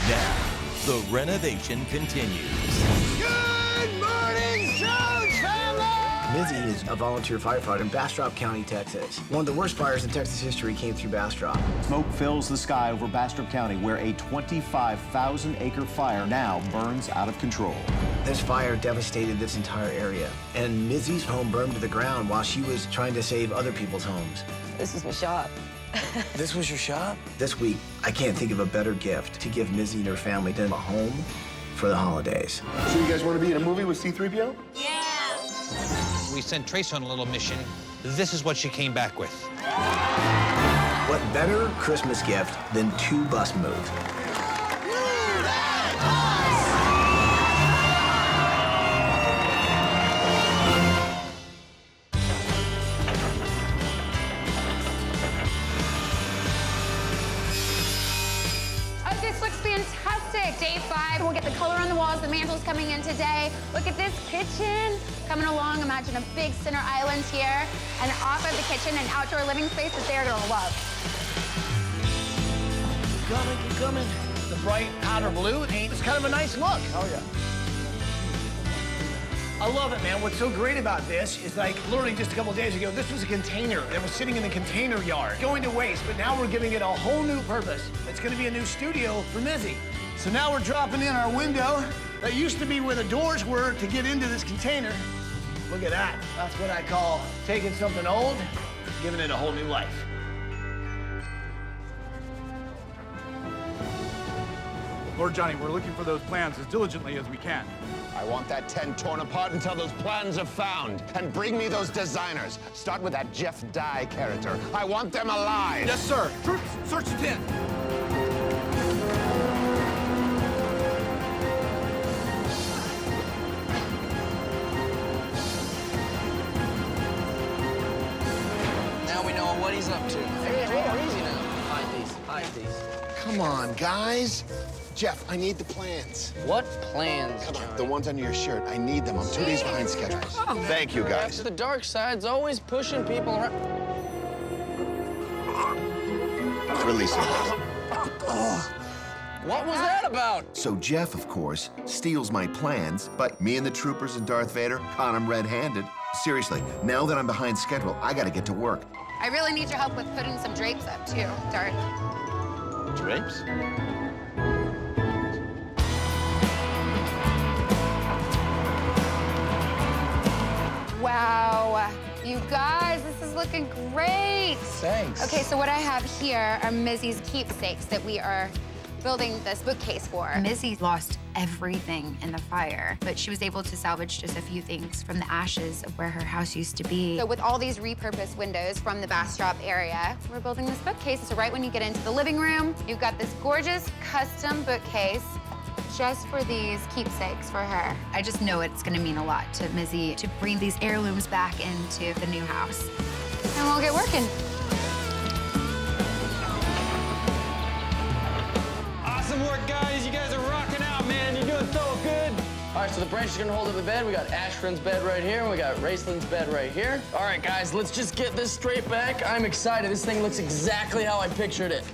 Now, the renovation continues. Good morning, George family! Missy is a volunteer firefighter in Bastrop County, Texas. One of the worst fires in Texas history came through Bastrop. Smoke fills the sky over Bastrop County, where a 25,000-acre fire now burns out of control. This fire devastated this entire area, and Missy's home burned to the ground while she was trying to save other people's homes. This is my shop. This was your shop? This week, I can't think of a better gift to give Missy and her family than a home for the holidays. So you guys want to be in a movie with C-3PO? Yeah! We sent Trace on a little mission. This is what she came back with. What better Christmas gift than 2 bus moves? Oh, this looks fantastic. Day 5, we'll get the color on the walls. The mantle's coming in today. Look at this kitchen coming along. Imagine a big center island here, and off of the kitchen, an outdoor living space that they're gonna love. Keep coming. The bright powder blue it's kind of a nice look. Oh, yeah. I love it, man. What's so great about this is, like, learning just a couple days ago, this was a container that was sitting in the container yard, going to waste, but now we're giving it a whole new purpose. It's gonna be a new studio for Missy. So now we're dropping in our window that used to be where the doors were to get into this container. Look at that. That's what I call taking something old, giving it a whole new life. Lord Johnny, we're looking for those plans as diligently as we can. I want that tent torn apart until those plans are found. And bring me those designers. Start with that Jeff Dye character. I want them alive. Yes, sir. Troops, search the tent. Now we know what he's up to. Hey, whoa, easy now. Hide these. Come on, guys. Jeff, I need the plans. What plans, Come on, Johnny? the ones under your shirt. I need them. I'm 2 days behind schedule. Thank you, guys. The dark side's always pushing people around. Release it. What was that about? So Jeff, of course, steals my plans, but me and the troopers and Darth Vader caught him red-handed. Seriously, now that I'm behind schedule, I gotta get to work. I really need your help with putting some drapes up, too, Darth. Drapes? Wow, you guys, this is looking great. Thanks. Okay, so what I have here are Missy's keepsakes that we are building this bookcase for. Missy lost everything in the fire, but she was able to salvage just a few things from the ashes of where her house used to be. So with all these repurposed windows from the Bastrop area, we're building this bookcase. So right when you get into the living room, you've got this gorgeous custom bookcase just for these keepsakes for her. I just know it's gonna mean a lot to Missy to bring these heirlooms back into the new house. And we'll get working. Awesome work, guys. You guys are rocking out, man. You're doing so good. All right, so the branch is gonna hold up the bed. We got Ashrin's bed right here, and we got Raceland's bed right here. All right, guys, let's just get this straight back. I'm excited. This thing looks exactly how I pictured it.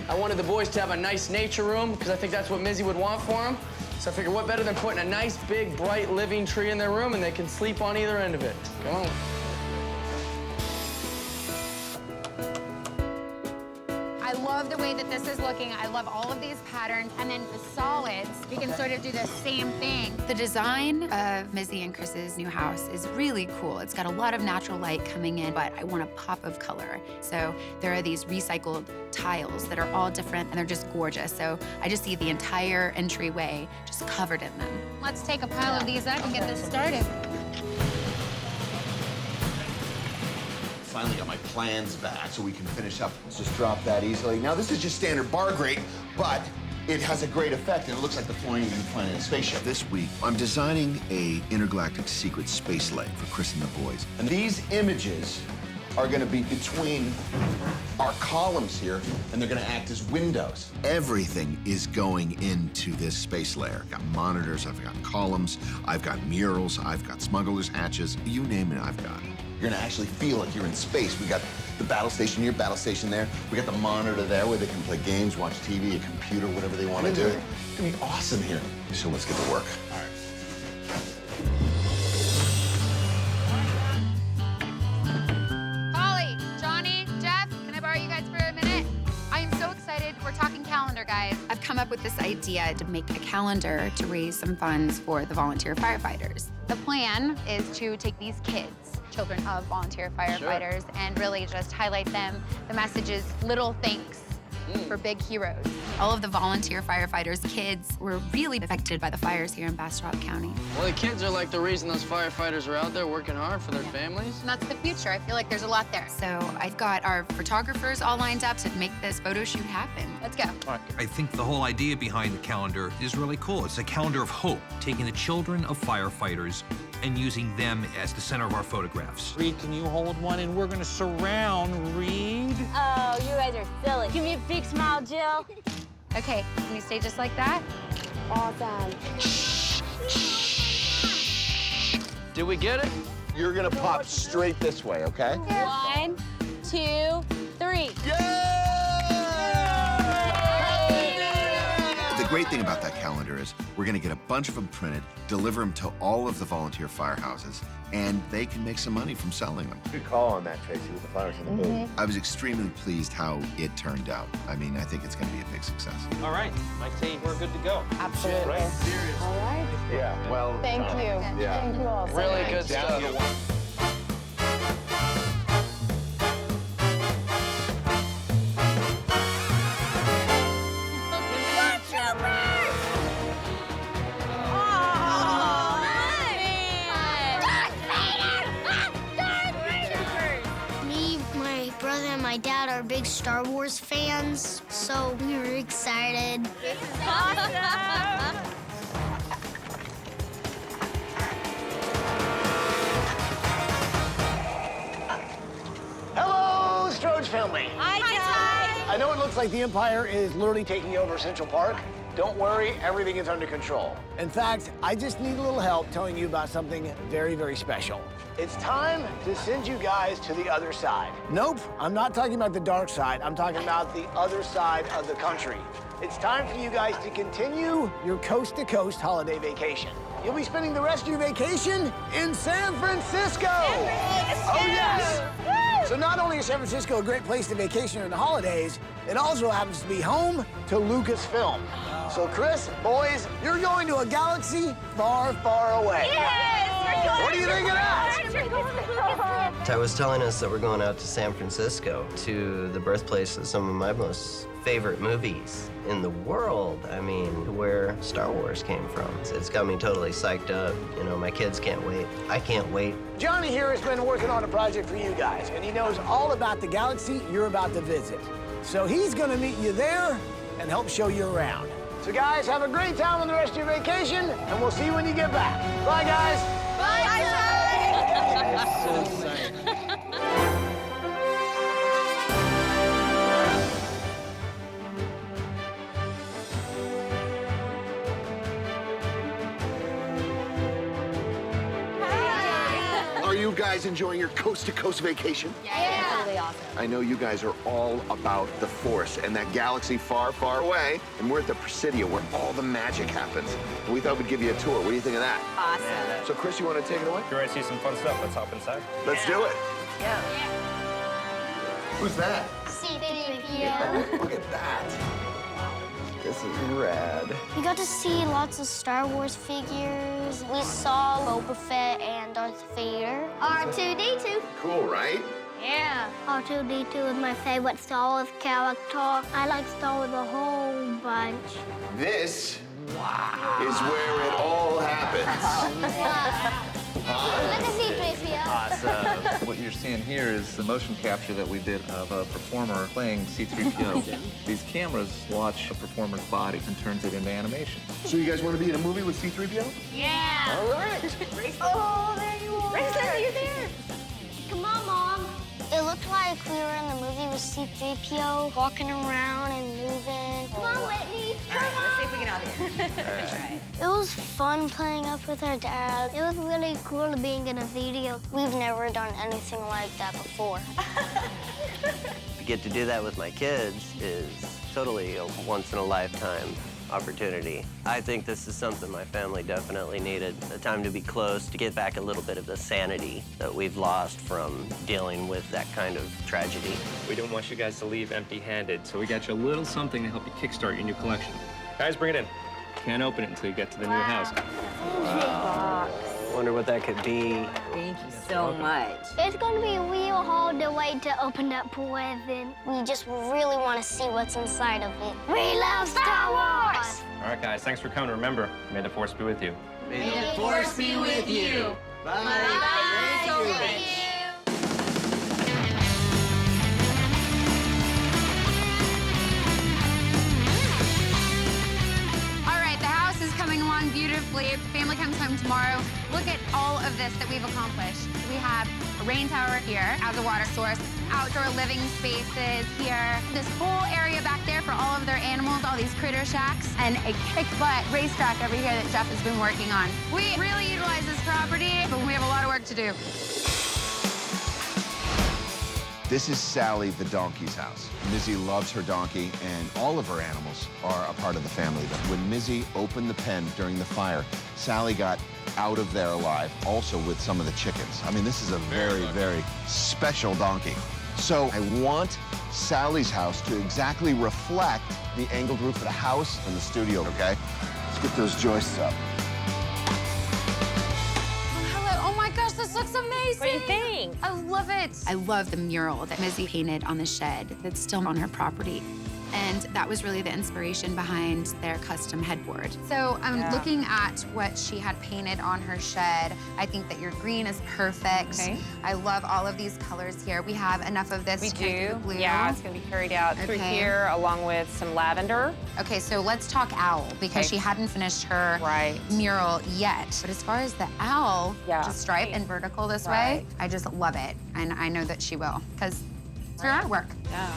I wanted the boys to have a nice nature room, because I think that's what Missy would want for them. So I figured what better than putting a nice, big, bright living tree in their room, and they can sleep on either end of it. Come on. I love the way that this is looking. I love all of these patterns. And then the solids, we can sort of do the same thing. The design of Missy and Chris's new house is really cool. It's got a lot of natural light coming in, but I want a pop of color. So there are these recycled tiles that are all different, and they're just gorgeous. So I just see the entire entryway just covered in them. Let's take a pile of these up and get this started. Finally got my plans back so we can finish up. Let's just drop that easily. Now, this is just standard bar grate, but it has a great effect, and it looks like the flooring you're gonna be playing in a spaceship. This week, I'm designing a intergalactic secret space leg for Chris and the boys. And these images are gonna be between our columns here, and they're gonna act as windows. Everything is going into this space layer. I've got monitors, I've got columns, I've got murals, I've got smugglers' hatches. You name it, I've got it. You're gonna actually feel like you're in space. We got the battle station here, battle station there. We got the monitor there where they can play games, watch TV, a computer, whatever they want to do. It's gonna be awesome here. So let's get to work. All right. Holly, Johnny, Jeff, can I borrow you guys for a minute? I am so excited. We're talking calendar, guys. I've come up with this idea to make a calendar to raise some funds for the volunteer firefighters. The plan is to take these kids, children of volunteer firefighters, and really just highlight them. The message is little thanks for big heroes. All of the volunteer firefighters' kids were really affected by the fires here in Bastrop County. Well, the kids are like the reason those firefighters are out there working hard for their families. And that's the future. I feel like there's a lot there. So I've got our photographers all lined up to make this photo shoot happen. Let's go. I think the whole idea behind the calendar is really cool. It's a calendar of hope, taking the children of firefighters and using them as the center of our photographs. Reed, can you hold one? And we're gonna surround Reed. Oh, you guys are silly. Give me a big smile, Jill. Okay, can you stay just like that? Awesome. Did we get it? You're gonna pop straight this way, okay? 1, 2, 3. The great thing about that calendar is we're gonna get a bunch of them printed, deliver them to all of the volunteer firehouses, and they can make some money from selling them. Good call on that, Tracy, with the flowers in the booth. I was extremely pleased how it turned out. I mean, I think it's gonna be a big success. All right, I say we're good to go. Absolutely. Right? All right. Yeah, well. Thank you. Yeah. Thank you all. Really good stuff. Me, my brother, and my dad are big Star Wars fans, so we were excited. This is awesome. Hello, Stroge family. Hi, Ty. I know it looks like the Empire is literally taking over Central Park. Don't worry, everything is under control. In fact, I just need a little help telling you about something very, very special. It's time to send you guys to the other side. Nope, I'm not talking about the dark side. I'm talking about the other side of the country. It's time for you guys to continue your coast-to-coast holiday vacation. You'll be spending the rest of your vacation in San Francisco. Oh, yes. So not only is San Francisco a great place to vacation during the holidays, it also happens to be home to Lucasfilm. So Chris, boys, you're going to a galaxy far, far away. Yes, What do you think of that? Ty was telling us that we're going out to San Francisco, to the birthplace of some of my most favorite movies in the world. I mean, where Star Wars came from. It's got me totally psyched up. You know, my kids can't wait. I can't wait. Johnny here has been working on a project for you guys, and he knows all about the galaxy you're about to visit. So he's gonna meet you there and help show you around. So guys, have a great time on the rest of your vacation, and we'll see you when you get back. Bye, guys. Bye, Are you guys enjoying your coast-to-coast vacation? Yeah. Totally awesome. I know you guys are all about the Force and that galaxy far, far away. And we're at the Presidio where all the magic happens. We thought we'd give you a tour. What do you think of that? Awesome. So, Chris, you want to take it away? You ready to see some fun stuff? Let's hop inside. Let's do it. Yeah. Who's that? C-3PO. Look at that. This is rad. We got to see lots of Star Wars figures. We saw Boba Fett and Darth Vader. R2-D2. Cool, right? Yeah. R2-D2 is my favorite Star Wars character. I like Star Wars a whole bunch. This is where it all happens. Look at C-3PO. Awesome. What you're seeing here is the motion capture that we did of a performer playing C-3PO. These cameras watch a performer's body and turns it into animation. So you guys want to be in a movie with C-3PO? Yeah. All right. Oh, there you are. Raceland, you're there. Come on, Mom. It looked like we were in the movie with C-3PO, walking around and moving. Come on, Whitney. All right, let's see if we can out here. All right. It was fun playing up with our dad. It was really cool being in a video. We've never done anything like that before. To get to do that with my kids is totally a once-in-a-lifetime opportunity. I think this is something my family definitely needed. A time to be close, to get back a little bit of the sanity that we've lost from dealing with that kind of tragedy. We didn't want you guys to leave empty-handed, so we got you a little something to help you kickstart your new collection. Guys, bring it in. Can't open it until you get to the new house. Wow. Wonder what that could be. Thank you so much. It's going to be real hard to wait to open up present. We just really want to see what's inside of it. We love Star Wars! All right, guys, thanks for coming. Remember, may the Force be with you. May the Force be with you. Bye. Bye. Beautifully. If the family comes home tomorrow, look at all of this that we've accomplished. We have a rain tower here as a water source, outdoor living spaces here, this whole area back there for all of their animals, all these critter shacks, and a kick-butt racetrack over here that Jeff has been working on. We really utilize this property, but we have a lot of work to do. This is Sally the donkey's house. Missy loves her donkey, and all of her animals are a part of the family. But when Missy opened the pen during the fire, Sally got out of there alive, also with some of the chickens. I mean, this is a very, very special donkey. So I want Sally's house to exactly reflect the angled roof of the house and the studio, okay? Let's get those joists up. This looks amazing. What do you think? I love it. I love the mural that Missy painted on the shed that's still on her property. And that was really the inspiration behind their custom headboard. So I'm looking at what she had painted on her shed. I think that your green is perfect. Okay. I love all of these colors here. We have enough of this. We to make do. the blue. Yeah, it's going to be carried out through here along with some lavender. Okay, so let's talk owl because she hadn't finished her mural yet. But as far as the owl, just stripe and vertical this way, I just love it. And I know that she will because it's her artwork. Yeah.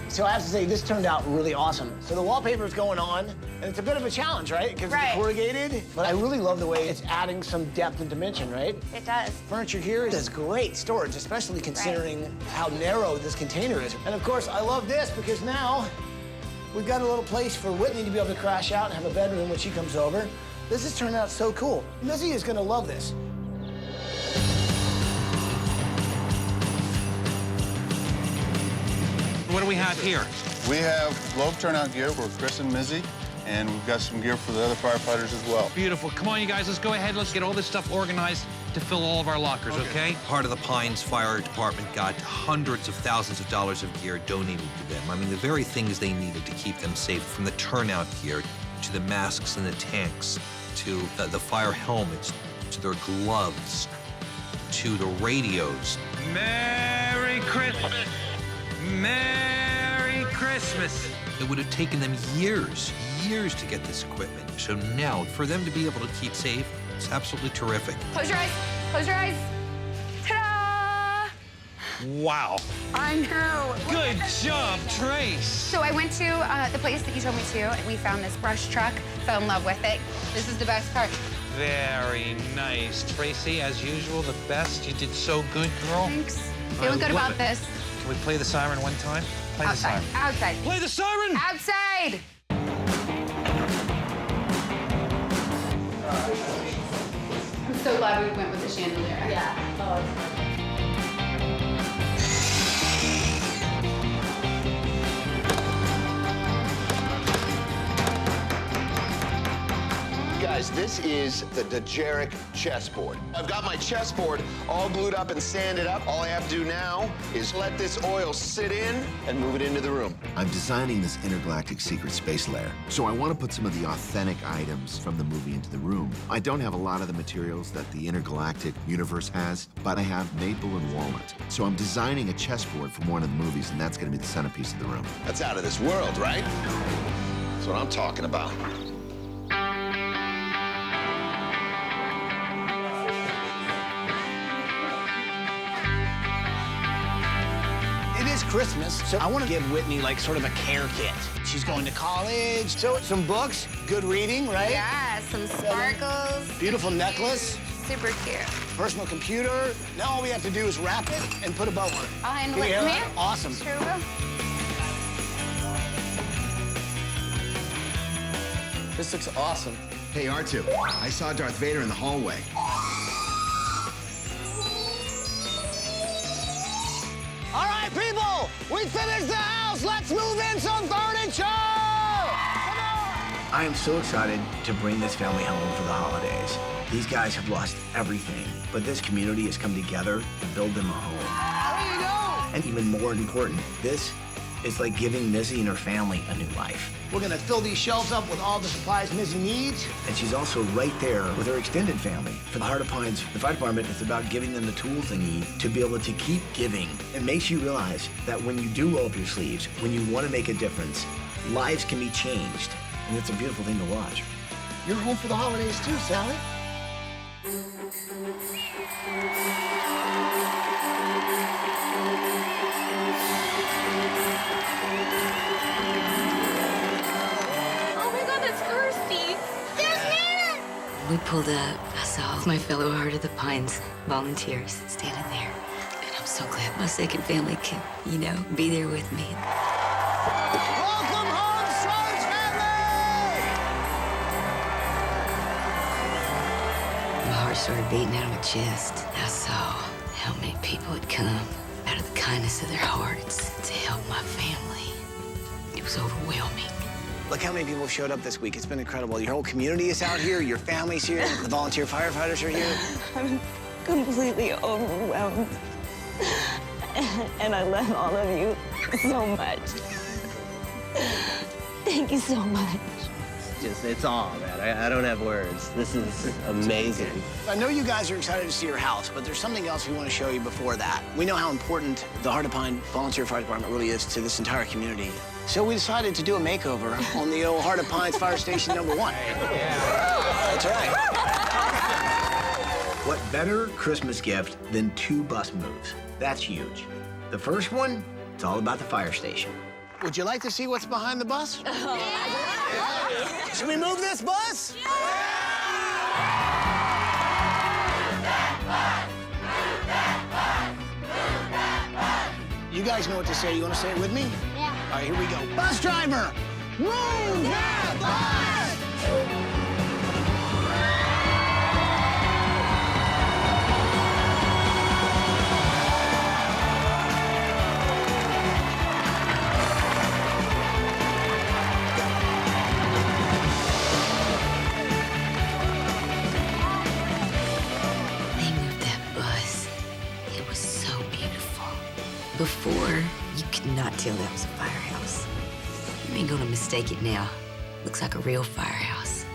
So I have to say, this turned out really awesome. So the wallpaper is going on, and it's a bit of a challenge, right? Because it's corrugated, but I really love the way it's adding some depth and dimension, right? It does. Furniture here is great storage, especially considering how narrow this container is. And of course, I love this because now we've got a little place for Whitney to be able to crash out and have a bedroom when she comes over. This has turned out so cool. Missy is gonna love this. What do we have here? We have globe turnout gear for Chris and Missy, and we've got some gear for the other firefighters as well. Beautiful. Come on, you guys, let's go ahead. Let's get all this stuff organized to fill all of our lockers, okay? Heart of the Pines Fire Department got hundreds of thousands of dollars of gear donated to them. I mean, the very things they needed to keep them safe, from the turnout gear to the masks and the tanks, to the fire helmets, to their gloves, to the radios. Merry Christmas! Merry Christmas! It would have taken them years to get this equipment. So now, for them to be able to keep safe, it's absolutely terrific. Close your eyes. Close your eyes. Ta-da! Wow. I know. Good job, Trace. So I went to the place that you told me to, and we found this brush truck, fell in love with it. This is the best part. Very nice. Tracy, as usual, the best. You did so good, girl. Thanks. Feeling good about this. Can we play the siren one time? Play the siren. Outside. Play the siren! Outside! I'm so glad we went with the chandelier. Yeah. Oh, Guys, this is the Dejeric chessboard. I've got my chessboard all glued up and sanded up. All I have to do now is let this oil sit in and move it into the room. I'm designing this intergalactic secret space lair, so I want to put some of the authentic items from the movie into the room. I don't have a lot of the materials that the intergalactic universe has, but I have maple and walnut. So I'm designing a chessboard from one of the movies, and that's going to be the centerpiece of the room. That's out of this world, right? That's what I'm talking about. Christmas, so I want to give Whitney like sort of a care kit. She's going to college, so some books, good reading, right? Yeah, some sparkles. Beautiful necklace. super cute. Personal computer. Now all we have to do is wrap it and put a bow on it. I'll handle Can it. you Come handle here. it? Awesome. Sure will. This looks awesome. Hey, R2, I saw Darth Vader in the hallway. All right, people, we finished the house. Let's move in some furniture. I am so excited to bring this family home for the holidays. These guys have lost everything, but this community has come together to build them a home. There you go. And even more important, this is like giving Missy and her family a new life. We're gonna fill these shelves up with all the supplies Missy needs. And she's also right there with her extended family. For the Heart of Pines, the fire department, it's about giving them the tools they need to be able to keep giving. It makes you realize that when you do roll up your sleeves, when you want to make a difference, lives can be changed. And it's a beautiful thing to watch. You're home for the holidays too, Sally. Oh my God, that's Kirsty. There's Nana. We pulled up. I saw my fellow Heart of the Pines volunteers standing there. And I'm so glad my second family can, be there with me. Welcome home, Sloan's family! My heart started beating out of my chest. I saw how many people had come out of the kindness of their hearts to help my family. It was overwhelming. Look how many people showed up this week. It's been incredible. Your whole community is out here. Your family's here. The volunteer firefighters are here. I'm completely overwhelmed. And I love all of you so much. Thank you so much. It's awe, man. I don't have words. This is amazing. I know you guys are excited to see your house, but there's something else we want to show you before that. We know how important the Heart of Pine Volunteer Fire Department really is to this entire community. So we decided to do a makeover on the old Heart of Pines Fire Station #1. That's right. What better Christmas gift than 2 bus moves? That's huge. The first one, it's all about the fire station. Would you like to see what's behind the bus? Should we move this bus? You guys know what to say. You want to say it with me? Yeah. All right, here we go. Bus driver, move that bus! They moved that bus. It was so beautiful. Before, you could not tell that was a firehouse. You ain't gonna mistake it now. Looks like a real firehouse.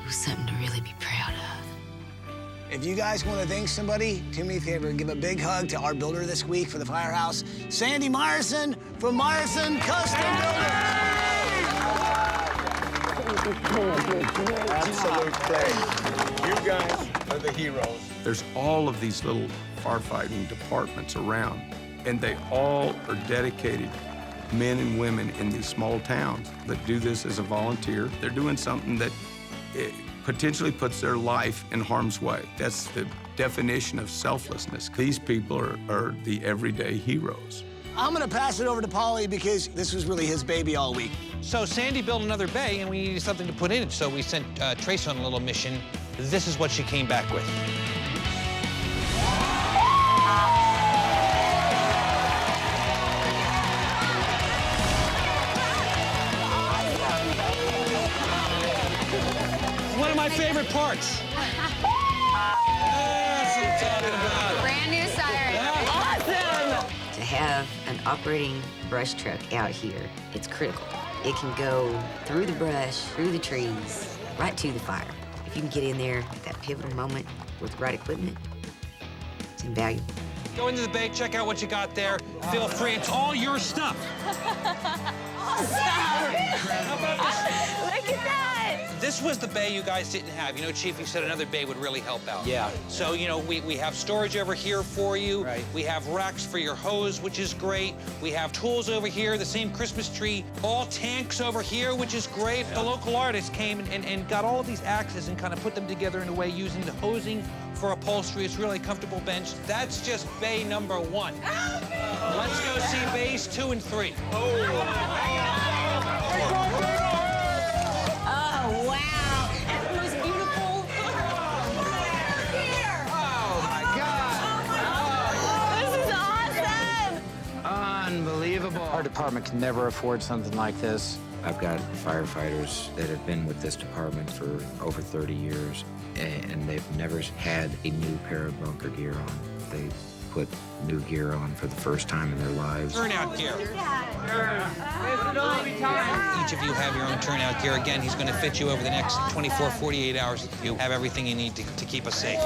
It was something to really be proud of. If you guys want to thank somebody, do me a favor, give a big hug to our builder this week for the firehouse, Sandy Myerson from Myerson Custom Absolute pleasure. You guys are the heroes. There's all of these little firefighting departments around, and they all are dedicated men and women in these small towns that do this as a volunteer. They're doing something that potentially puts their life in harm's way. That's the definition of selflessness. These people are the everyday heroes. I'm gonna pass it over to Paulie because this was really his baby all week. So Sandy built another bay, and we needed something to put in it, so we sent Trace on a little mission. This is what she came back with. One of my favorite parts. That's what I'm talking about. Brand new siren. Awesome! To have an operating brush truck out here, it's critical. It can go through the brush, through the trees, right to the fire. If you can get in there at that pivotal moment with the right equipment, it's invaluable. Go into the bay, check out what you got there. Feel free, it's all your stuff. Awesome! Look at that! This was the bay you guys didn't have. You know, Chief, you said another bay would really help out. Yeah. So, you know, we have storage over here for you. Right. We have racks for your hose, which is great. We have tools over here, the same Christmas tree. All tanks over here, which is great. Yeah. The local artist came and got all of these axes and kind of put them together in a way using the hosing for upholstery. It's really a comfortable bench. That's just bay number 1. Let's go see bays 2 and 3. Oh, wow. That was beautiful. Oh, my God. This is awesome. Unbelievable. Our department can never afford something like this. I've got firefighters that have been with this department for over 30 years, and they've never had a new pair of bunker gear on. They put new gear on for the first time in their lives. Turnout gear. Each of you have your own turnout gear. Again, he's going to fit you over the next 24, 48 hours. You have everything you need to keep us safe.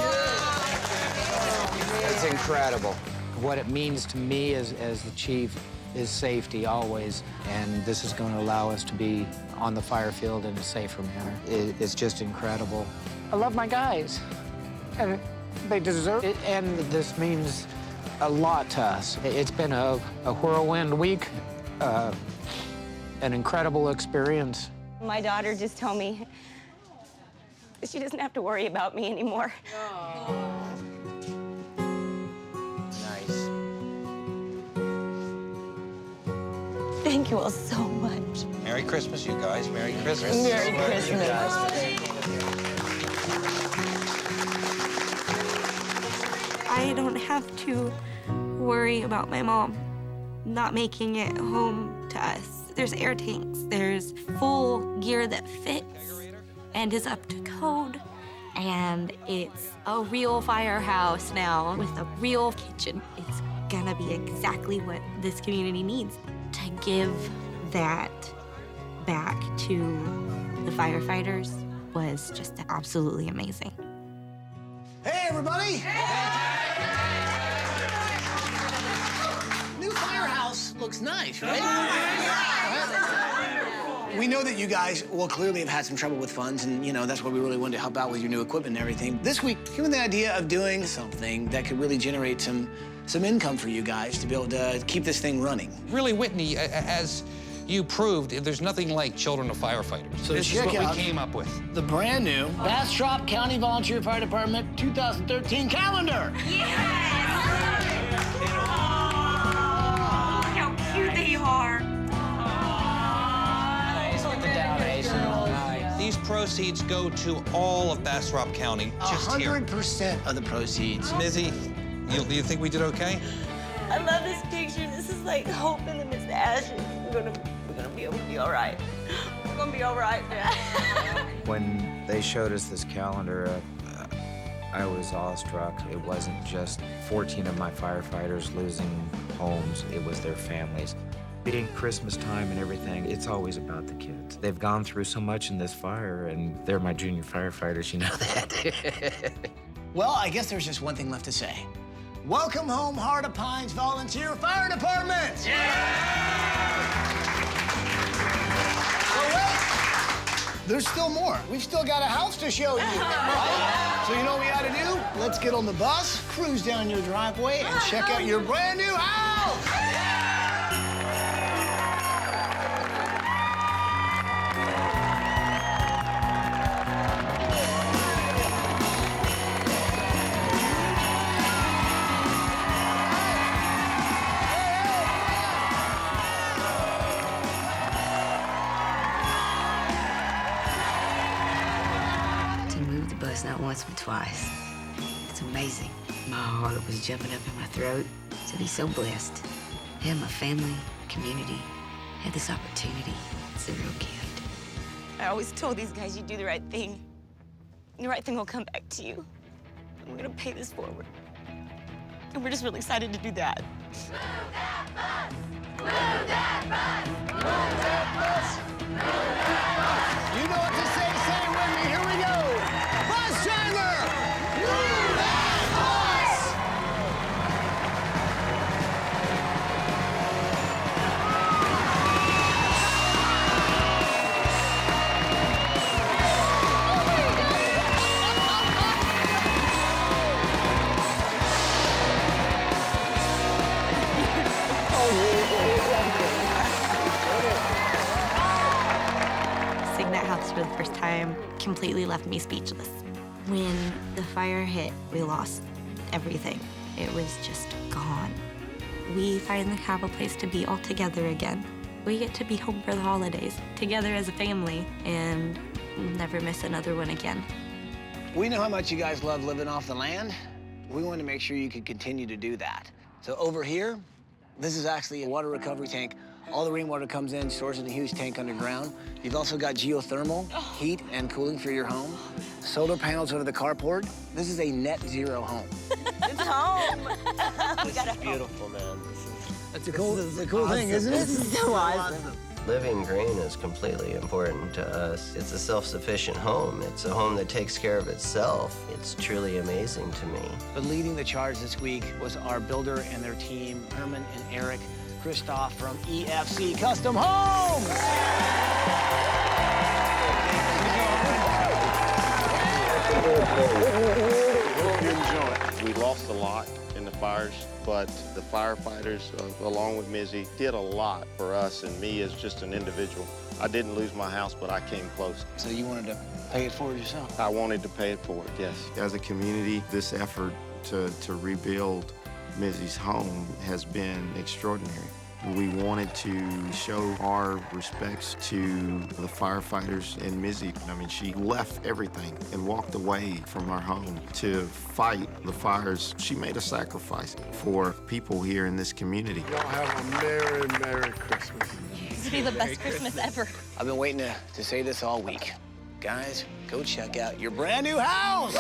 It's incredible. What it means to me as the chief is safety always, and this is going to allow us to be on the fire field in a safer manner. It's just incredible. I love my guys, and they deserve it, and this means a lot to us. It's been a whirlwind week, an incredible experience. My daughter just told me she doesn't have to worry about me anymore. Nice. Thank you all so much. Merry Christmas, you guys. Merry Christmas. Merry Christmas. I don't have to worry about my mom not making it home to us. There's air tanks, there's full gear that fits and is up to code, and it's a real firehouse now with a real kitchen. It's gonna be exactly what this community needs. To give that back to the firefighters was just absolutely amazing. Hey, everybody! New firehouse looks nice, right? We know that you guys will clearly have had some trouble with funds, and, you know, that's why we really wanted to help out with your new equipment and everything. This week, given the idea of doing something that could really generate some income for you guys to be able to keep this thing running. Really, Whitney, as you proved, there's nothing like children of firefighters. So this is check what out we came up with. The brand new Bastrop County Volunteer Fire Department 2013 calendar. Look how cute they are. Nice with the donation. These proceeds go to all of Bastrop County. Just 100% of the proceeds. Missy, you think we did okay? I love this picture. This is like hope in the midst of ashes. We're gonna be able to be all right. We're gonna be all right. When they showed us this calendar, I was awestruck. It wasn't just 14 of my firefighters losing homes, it was their families. Being Christmas time and everything, it's always about the kids. They've gone through so much in this fire, and they're my junior firefighters, you know that. Well, I guess there's just one thing left to say. Welcome home, Heart of Pines Volunteer Fire Department! Well, wait, there's still more. We've still got a house to show you, right? So you know what we ought to do? Let's get on the bus, cruise down your driveway, and check out your brand new house! Not once but twice. It's amazing. My heart was jumping up in my throat to be so blessed. Have my family, community, had this opportunity. It's a real gift. I always told these guys you do the right thing. The right thing will come back to you. And we're gonna pay this forward. And we're just really excited to do that. Move that bus! Move that bus! Move that bus! Move that bus! You know what to say it with me. Here we go. Bus driver! Move that bus! Seeing that house for the first time completely left me speechless. When the fire hit, we lost everything. It was just gone. We finally have a place to be all together again. We get to be home for the holidays, together as a family, and never miss another one again. We know how much you guys love living off the land. We wanted to make sure you could continue to do that. So over here, this is actually a water recovery tank. All the rainwater comes in, stores in a huge tank underground. You've also got geothermal, heat and cooling for your home. Solar panels over the carport. This is a net zero home. It's home. This is beautiful, man. That's a cool thing, isn't it? This is so awesome. Living green is completely important to us. It's a self-sufficient home. It's a home that takes care of itself. It's truly amazing to me. But leading the charge this week was our builder and their team, Herman and Eric Christoph from EFC Custom Homes. We lost a lot in the fires, but the firefighters, along with Missy, did a lot for us and me as just an individual. I didn't lose my house, but I came close. So you wanted to pay it forward yourself? I wanted to pay it forward, yes. As a community, this effort to rebuild Missy's home has been extraordinary. We wanted to show our respects to the firefighters and Missy. I mean, she left everything and walked away from our home to fight the fires. She made a sacrifice for people here in this community. Y'all have a Merry, Merry Christmas. This will be the best Christmas ever. I've been waiting to say this all week. Guys, go check out your brand new house.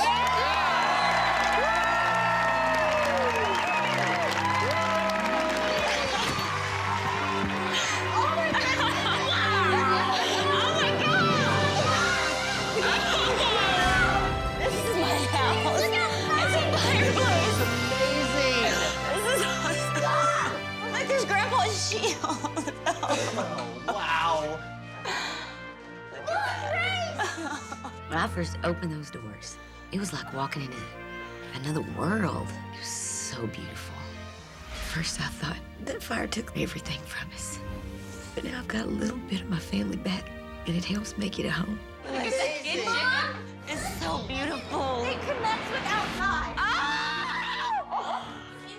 Wow. When I first opened those doors, it was like walking into another world. It was so beautiful. At first, I thought that fire took everything from us. But now I've got a little bit of my family back, and it helps make it a home. It's so beautiful. It connects with outside.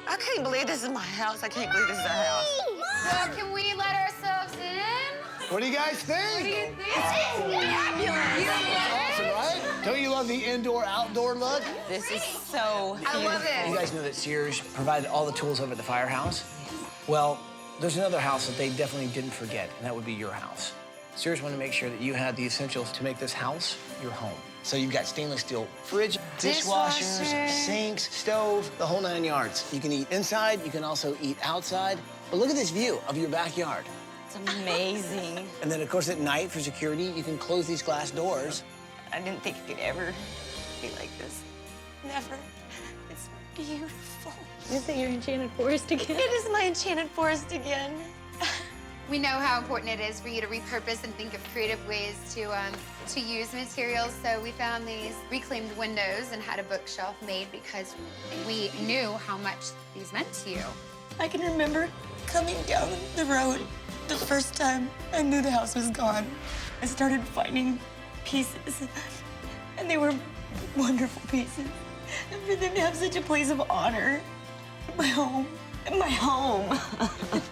I can't believe this is my house. I can't believe this is our house. So can we let ourselves in? What do you guys think? What do you think? It's awesome, right? Don't you love the indoor-outdoor look? This is so beautiful. I love it. You guys know that Sears provided all the tools over at the firehouse? Well, there's another house that they definitely didn't forget, and that would be your house. Sears wanted to make sure that you had the essentials to make this house your home. So you've got stainless steel fridge, dishwashers, sinks, stove, the whole 9 yards. You can eat inside, you can also eat outside. But look at this view of your backyard. It's amazing. And then, of course, at night, for security, you can close these glass doors. I didn't think it could ever be like this. Never. It's beautiful. Is it your enchanted forest again? It is my enchanted forest again. We know how important it is for you to repurpose and think of creative ways to use materials. So we found these reclaimed windows and had a bookshelf made because we knew how much these meant to you. I can remember coming down the road the first time I knew the house was gone. I started finding pieces, and they were wonderful pieces. And for them to have such a place of honor in my home.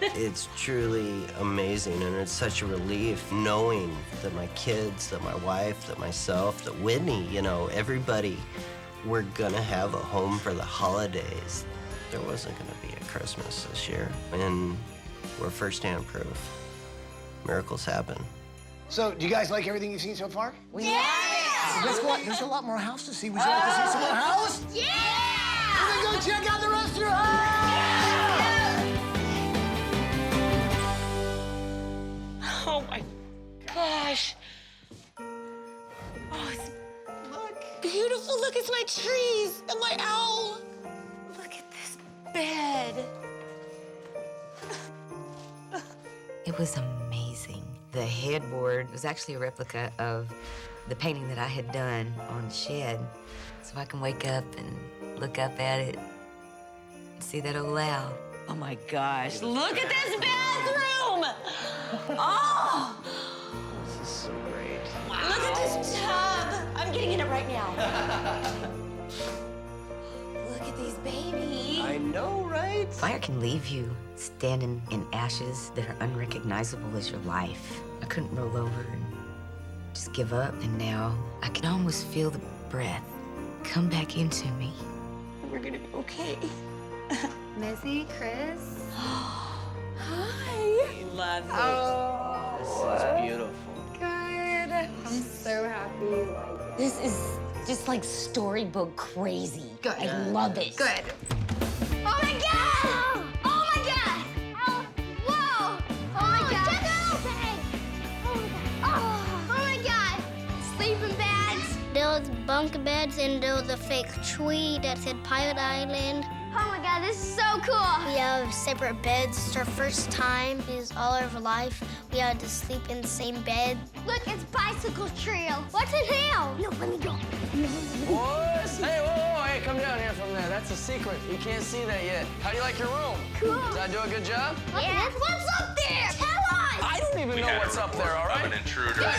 It's truly amazing, and it's such a relief knowing that my kids, that my wife, that myself, that Whitney, you know, everybody, we're gonna have a home for the holidays. There wasn't gonna be a Christmas this year, and we're firsthand proof. Miracles happen. So, do you guys like everything you've seen so far? Yes! Guess what? There's a lot more house to see. Would you like to see some more house? Yeah! We're gonna go check out the rest of your house! Oh my gosh. Oh, it's beautiful. Look, it's my trees and my owl. Look at this bed. It was amazing. The headboard was actually a replica of the painting that I had done on the shed. So I can wake up and look up at it and see that old owl. Oh my gosh, look at this bathroom! Oh! This is so great. right now. Look at these babies. I know, right? Fire can leave you standing in ashes that are unrecognizable as your life. I couldn't roll over and just give up, and now I can almost feel the breath come back into me. We're gonna be okay. Missy, Chris. Hi. Love it. Oh, This is beautiful. good. I'm so happy. This is just like storybook crazy. Good. I love it. Good. Oh my God! Oh my God! Oh, whoa! Oh my God! Oh my God! Sleeping bags. There was bunk beds and there was a fake tree that said Pirate Island. Oh my God, this is so cool. We have separate beds. It's our first time. It's all of our life. We had to sleep in the same bed. Look, it's bicycle trail. What's in here? No, let me go. Boys! Hey, whoa, hey, come down here from there. That's a secret. You can't see that yet. How do you like your room? Cool. Did I do a good job? Yeah. What's up there? Tell us. I don't even know what's up there, all right? An intruder. Yeah,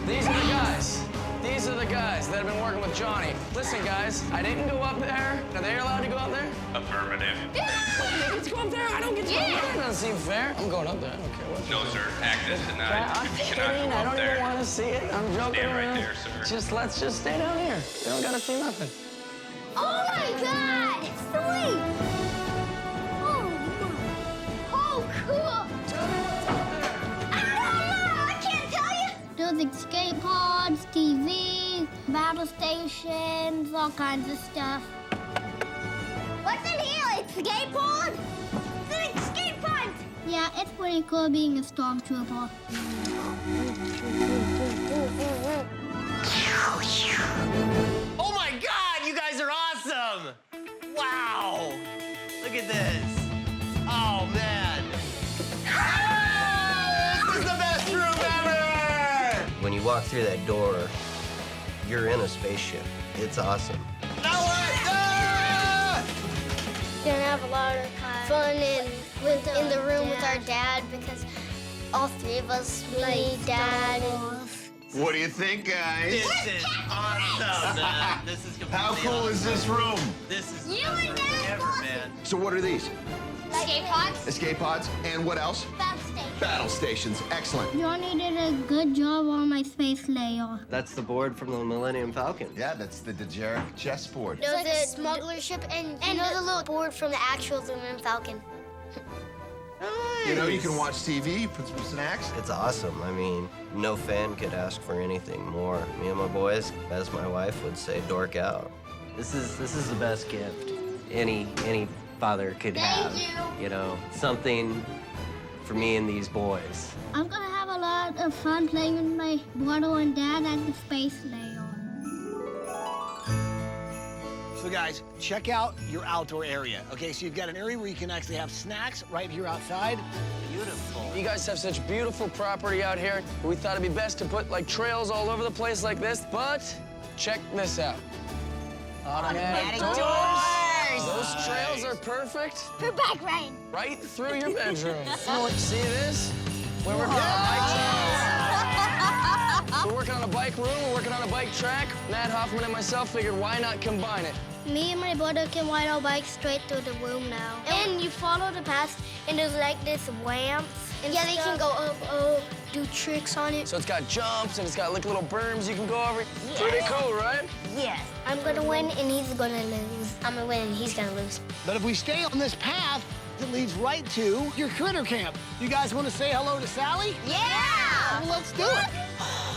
these are the guys. These are the guys that have been working with Johnny. Listen, guys, I didn't go up there. Are they allowed to go up there? Affirmative. Yeah! They get to go up there. I don't get to go up there. That doesn't seem fair. I'm going up there. I don't care what. No, sir. Access denied. I'm You kidding. cannot go I up don't there. even want to see it. I'm joking Stand right around. there, sir. Let's just stay down here. They don't gotta see nothing. Oh my God! Sweet! Oh my! Oh, cool! I don't know! I can't tell you! There's escape pods, TVs, battle stations, all kinds of stuff. What's in here? Like skateboard? It's an escape pod! Yeah, it's pretty cool being a stormtrooper. Oh my God, you guys are awesome! Wow! Look at this. Oh man. Oh, this is the best room ever! When you walk through that door, you're in a spaceship. It's awesome. Now what? Ah! Gonna have a lot of fun and in the room with our dad because all three of us, me, dad, and What do you think, guys? This is awesome, man. This is completely How cool is this room? This is You and Dad ever, man. So what are these? Escape pods? Escape pods? And what else? battle station. Battle stations. Excellent. Johnny did a good job on my space layer. That's the board from the Millennium Falcon. Yeah, that's the Dejeric chessboard. There was a smuggler ship and another little board from the actual Millennium Falcon. You know, you can watch TV, put some snacks. It's awesome. I mean, no fan could ask for anything more. Me and my boys, as my wife would say, dork out. This is the best gift any father could have. You know, something for me and these boys. I'm gonna have a lot of fun playing with my brother and dad at the space layer. So guys, check out your outdoor area. Okay, so you've got an area where you can actually have snacks right here outside. Beautiful. You guys have such beautiful property out here. We thought it'd be best to put like trails all over the place like this, but check this out. Automatic doors. Those trails are perfect. For back rain. Right through your bedroom. See this? Where we're We're working on a bike room, we're working on a bike track. Matt Hoffman and myself figured why not combine it? Me and my brother can ride our bike straight through the room now. And you follow the path, and there's like this ramps. And yeah, they can go up, do tricks on it. So it's got jumps and it's got like little berms you can go over. Yeah. Pretty cool, right? Yes. I'm gonna win, and he's gonna lose. I'm gonna win, and he's gonna lose. But if we stay on this path, it leads right to your critter camp. You guys want to say hello to Sally? Yeah! Well, let's do it.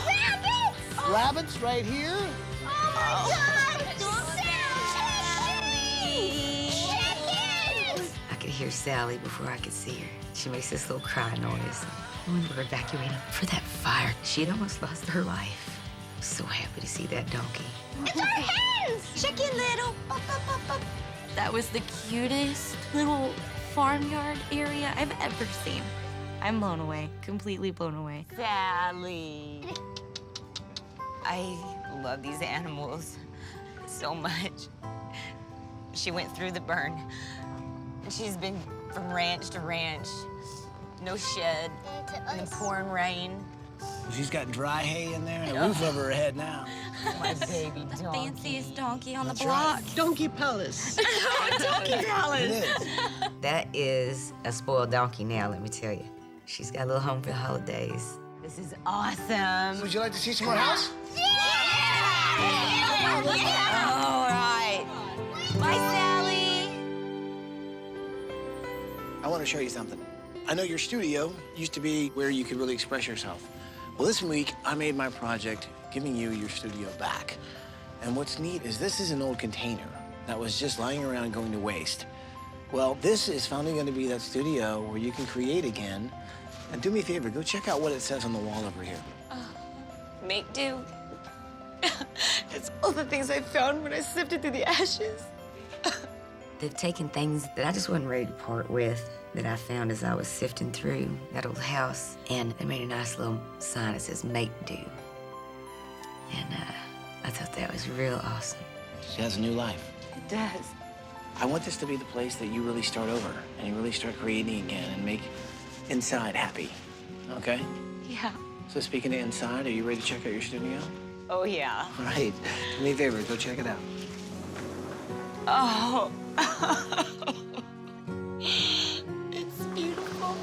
Rabbits! Rabbits right here. Oh my God! Chickens! I could hear Sally before I could see her. She makes this little cry noise. When we're evacuating for that fire, she'd almost lost her life. I'm so happy to see that donkey. It's our hens! Chicken little. That was the cutest little farmyard area I've ever seen. I'm blown away, completely blown away. Sally. I love these animals so much. She went through the burn. She's been from ranch to ranch. No shed, in the pouring rain. She's got dry hay in there and a roof over her head now. My baby The donkey. fanciest donkey on That's the block. right. Donkey Palace. Donkey Palace. That is a spoiled donkey now, let me tell you. She's got a little home for the holidays. This is awesome. Would you like to see some more house? All right. Bye, Sally. I want to show you something. I know your studio used to be where you could really express yourself. Well, this week, I made my project giving you your studio back. And what's neat is this is an old container that was just lying around going to waste. Well, this is finally going to be that studio where you can create again. And do me a favor, go check out what it says on the wall over here. Make do. It's all the things I found when I sifted through the ashes. They've taken things that I just wasn't ready to part with that I found as I was sifting through that old house. And they made a nice little sign that says, make do. And I thought that was real awesome. She has a new life. It does. I want this to be the place that you really start over and you really start creating again and make inside happy, okay? Yeah. So speaking of inside, are you ready to check out your studio? Oh, yeah. All right, do me a favor, go check it out. Oh. It's beautiful.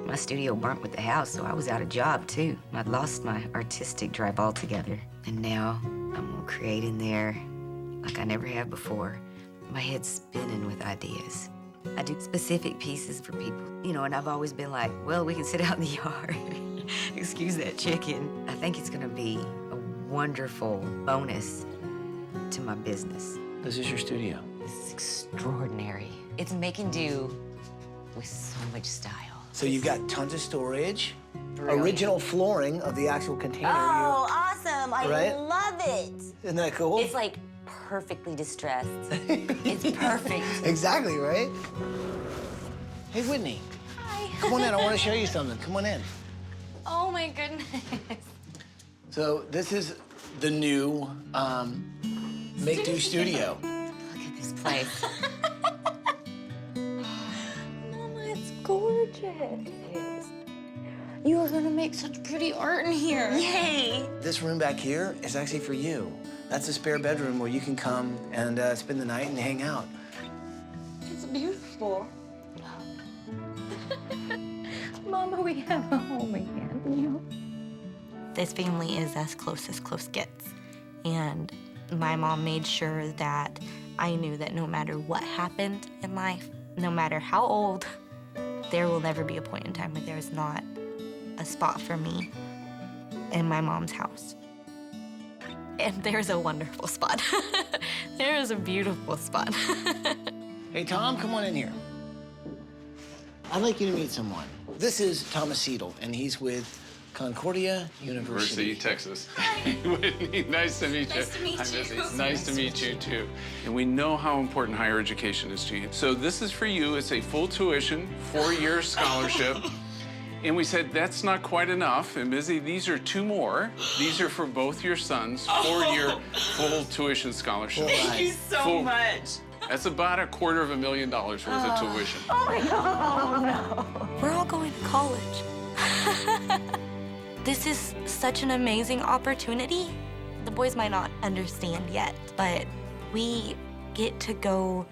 My studio burnt with the house, so I was out of job, too. I'd lost my artistic drive altogether. And now I'm gonna create in there like I never have before. My head's spinning with ideas. I do specific pieces for people, you know, and I've always been like, well, we can sit out in the yard. Excuse that chicken. I think it's gonna be a wonderful bonus to my business. This is your studio. This is extraordinary. It's making do with so much style. So you've got tons of storage, Brilliant. original flooring of the actual container. Oh, awesome. I Right? love it. Isn't that cool? It's like perfectly distressed. It's perfect. Exactly, right? Hey, Whitney. Hi. Come on in, I want to show you something. Come on in. Oh, my goodness. So this is the new Make Do Studio. Look at this place. Mama, it's gorgeous. You are gonna make such pretty art in here. Yay. This room back here is actually for you. That's a spare bedroom where you can come and spend the night and hang out. It's beautiful. Mama, we have a home again. This family is as close gets. And my mom made sure that I knew that no matter what happened in life, no matter how old, there will never be a point in time where there's not a spot for me in my mom's house. And there's a wonderful spot. There is a beautiful spot. Hey, Tom, come on in here. I'd like you to meet someone. This is Thomas Seidel, and he's with Concordia University. Texas. Whitney, nice to meet you. Nice to meet Hi, you. Missy. Nice to meet you, too. And we know how important higher education is to you. So this is for you. It's a full tuition, 4-year scholarship. And we said, that's not quite enough. And Missy, these are 2 more. These are for both your sons, 4-year full tuition scholarship. Thank you so much. That's about $250,000 worth of tuition. Oh my God, no. We're all going to college. This is such an amazing opportunity. The boys might not understand yet, but we get to go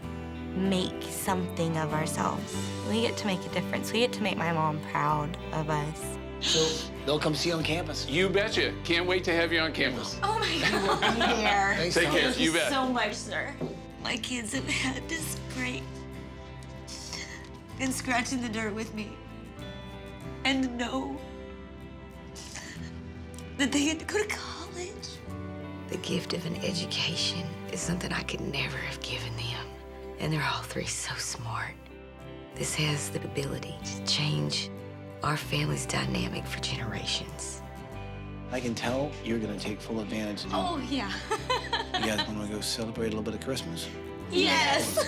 make something of ourselves. We get to make a difference. We get to make my mom proud of us. So they'll come see you on campus. You betcha. Can't wait to have you on campus. Oh my God. Thanks, Take Tom. care. Thank You bet. so much, sir. My kids have had this great. Been scratching the dirt with me. And know that they get to go to college. The gift of an education is something I could never have given them. And they're all 3 so smart. This has the ability to change our family's dynamic for generations. I can tell you're gonna take full advantage of it. Oh, yeah. You guys wanna go celebrate a little bit of Christmas? Yes.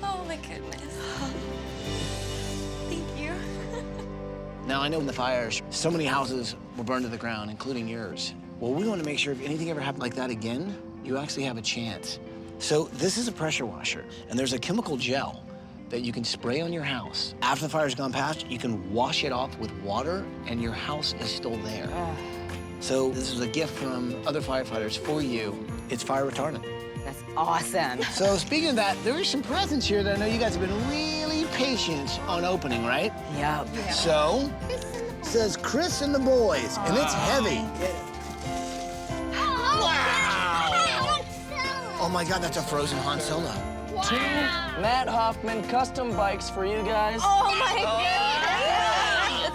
Oh my goodness. Thank you. Now, I know in the fires, so many houses were burned to the ground, including yours. Well, we want to make sure if anything ever happened like that again, you actually have a chance. So this is a pressure washer, and there's a chemical gel that you can spray on your house. After the fire's gone past, you can wash it off with water, and your house is still there. So this is a gift from other firefighters for you. It's fire retardant. That's awesome. So speaking of that, there are some presents here that I know you guys have been really patient on opening, right? Yep. So, it says Chris and the boys, and it's heavy. Wow! Oh my God, that's a frozen Han Solo. Two Matt Hoffman custom bikes for you guys. Oh my goodness!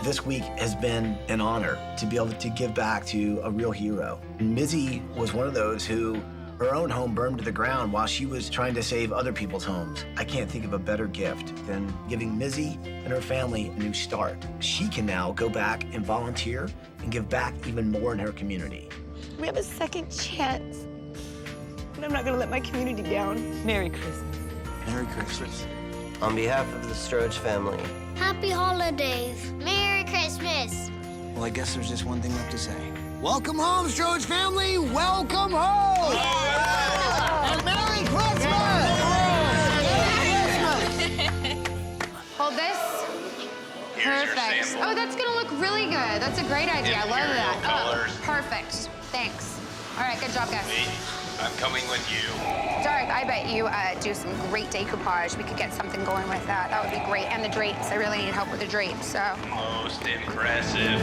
This week has been an honor to be able to give back to a real hero. Missy was one of those who her own home burned to the ground while she was trying to save other people's homes. I can't think of a better gift than giving Missy and her family a new start. She can now go back and volunteer and give back even more in her community. We have a second chance, and I'm not gonna let my community down. Merry Christmas. Merry Christmas. On behalf of the Stroge family, Happy holidays. Merry Christmas. Well, I guess there's just one thing left to say. Welcome home, Stroge family. Welcome home. And Merry Christmas. Hold this. Perfect. Oh, that's gonna look really good. That's a great idea. I love that. colors. Perfect. Thanks. All right, good job, guys. I'm coming with you. Derek, I bet you do some great decoupage. We could get something going with that. That would be great. And the drapes. I really need help with the drapes, so. Most impressive.